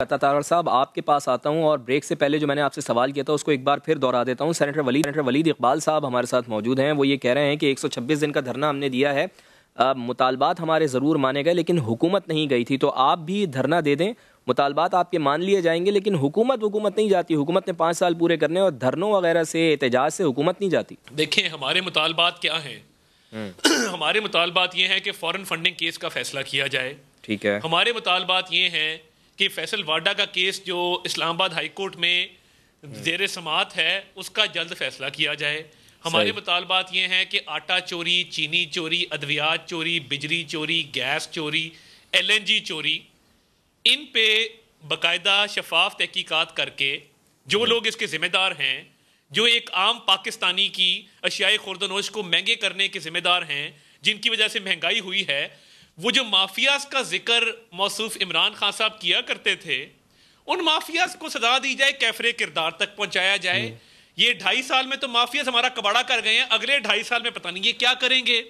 तारड़ साहब, आपके पास आता हूं और ब्रेक से पहले जो मैंने आपसे सवाल किया था उसको एक बार फिर दोहरा देता हूं। सेनेटर वलीद इकबाल साहब हमारे साथ मौजूद हैं। वो ये कह रहे हैं कि 126 दिन का धरना हमने दिया है, मुतालबात हमारे ज़रूर माने गए लेकिन हुकूमत नहीं गई थी, तो आप भी धरना दे दें, मुतालबात आपके मान लिए जाएंगे, लेकिन हुकूमत नहीं जाती। हुकूमत ने 5 साल पूरे करने और धरनों वगैरह से, एहतजाज से हुकूमत नहीं जाती। देखें हमारे मुतालबात क्या हैं। हमारे मुतालबात ये हैं कि फ़ौरन फंडिंग केस का फैसला किया जाए। ठीक है। हमारे मुतालबात ये हैं कि फैसल वाडा का केस जो इस्लामाबाद हाई कोर्ट में ज़ेर समात है उसका जल्द फैसला किया जाए। हमारे मुतालबात ये हैं कि आटा चोरी, चीनी चोरी, अद्वियात चोरी, बिजली चोरी, गैस चोरी, LNG चोरी, इन पे बाकायदा शफाफ तहकीकात करके जो लोग इसके ज़िम्मेदार हैं, जो एक आम पाकिस्तानी की अशियाए खुर्दनोश को महंगे करने के ज़िम्मेदार हैं, जिनकी वजह से महंगाई हुई है, वो जो माफियाज का जिक्र मौसूफ इमरान खान साहब किया करते थे, उन माफियाज को सजा दी जाए, कैफरे किरदार तक पहुंचाया जाए। ये 2.5 साल में तो माफियाज हमारा कबाड़ा कर गए हैं, अगले 2.5 साल में पता नहीं ये क्या करेंगे।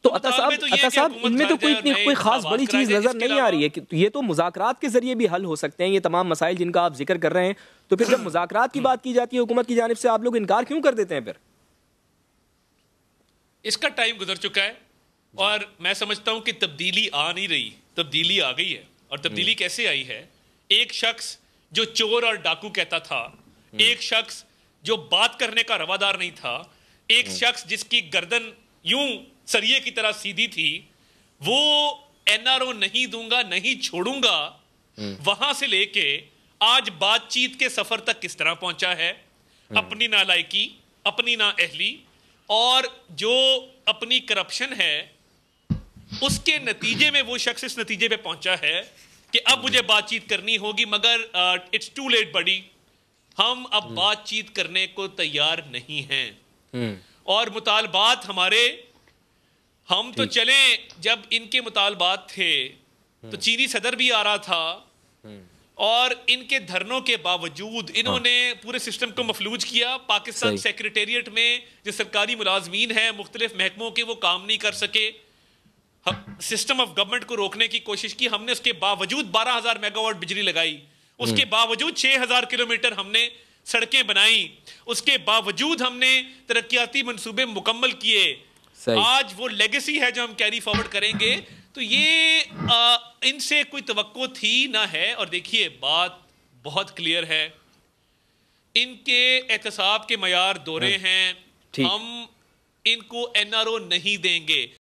तो अता साहब इनमें तो कोई खास बड़ी चीज नजर नहीं आ रही है कि ये तो मुज़ाकरात के जरिए भी हल हो सकते हैं ये तमाम मसाइल जिनका आप जिक्र कर रहे हैं। तो फिर जब मुज़ाकरात की बात की जाती है हुकूमत की जानिब से, आप लोग इनकार क्यों कर देते हैं? फिर इसका टाइम गुजर चुका है और मैं समझता हूं कि तब्दीली आ नहीं रही, तब्दीली आ गई है। और तब्दीली कैसे आई है? एक शख्स जो चोर और डाकू कहता था, एक शख्स जो बात करने का रवादार नहीं था, एक शख्स जिसकी गर्दन यूं सरिये की तरह सीधी थी, वो NRO नहीं दूंगा, नहीं छोड़ूंगा, वहां से लेके आज बातचीत के सफर तक किस तरह पहुंचा है। अपनी नालायकी, अपनी नाअहली और जो अपनी करप्शन है, उसके नतीजे में वो शख्स इस नतीजे पे पहुंचा है कि अब मुझे बातचीत करनी होगी, मगर इट्स टू लेट बडी, हम अब बातचीत करने को तैयार नहीं हैं। और मुतालबात हमारे, हम तो चले, जब इनके मुतालबात थे तो चीनी सदर भी आ रहा था और इनके धरनों के बावजूद इन्होंने पूरे सिस्टम को मफलूज किया। पाकिस्तान सेक्रेटेरिएट में जो सरकारी मुलाजमीन हैं मुख्तलिफ महकमों के, वो काम नहीं कर सके। सिस्टम ऑफ गवर्नमेंट को रोकने की कोशिश की हमने, उसके बावजूद 12,000 मेगावाट बिजली लगाई, उसके बावजूद 6,000 किलोमीटर हमने सड़कें बनाई, उसके बावजूद हमने तरक्याती मंसूबे मुकम्मल किए। आज वो लेगेसी है जो हम कैरी फॉरवर्ड करेंगे। तो ये इनसे कोई तवक्को थी ना है। और देखिए बात बहुत क्लियर है, इनके एहतसाब के मयार दोहरे हैं। हम इनको NRO नहीं देंगे।